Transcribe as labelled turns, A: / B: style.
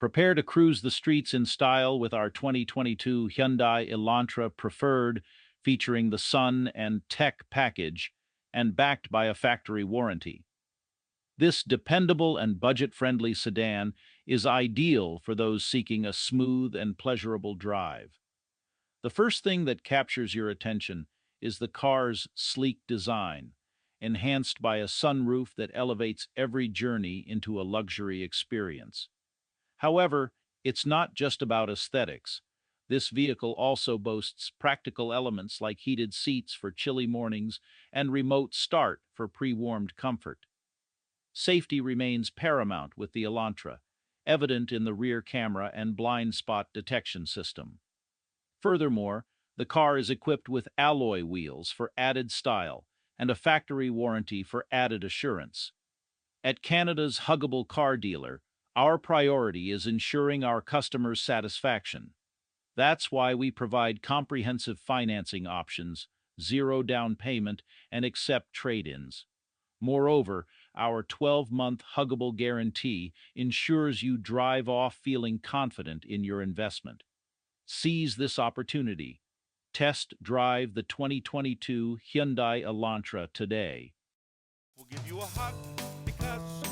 A: Prepare to cruise the streets in style with our 2022 Hyundai Elantra Preferred, featuring the Sun and Tech package and backed by a factory warranty. This dependable and budget-friendly sedan is ideal for those seeking a smooth and pleasurable drive. The first thing that captures your attention is the car's sleek design, enhanced by a sunroof that elevates every journey into a luxury experience. However, it's not just about aesthetics. This vehicle also boasts practical elements like heated seats for chilly mornings and remote start for pre-warmed comfort. Safety remains paramount with the Elantra, evident in the rear camera and blind spot detection system. Furthermore, the car is equipped with alloy wheels for added style and a factory warranty for added assurance. At Canada's Huggable car dealer, our priority is ensuring our customers' satisfaction. That's why we provide comprehensive financing options, zero down payment, and accept trade-ins. Moreover, our 12-month Huggable Guarantee ensures you drive off feeling confident in your investment. Seize this opportunity. Test drive the 2022 Hyundai Elantra today.
B: We'll give you a hug because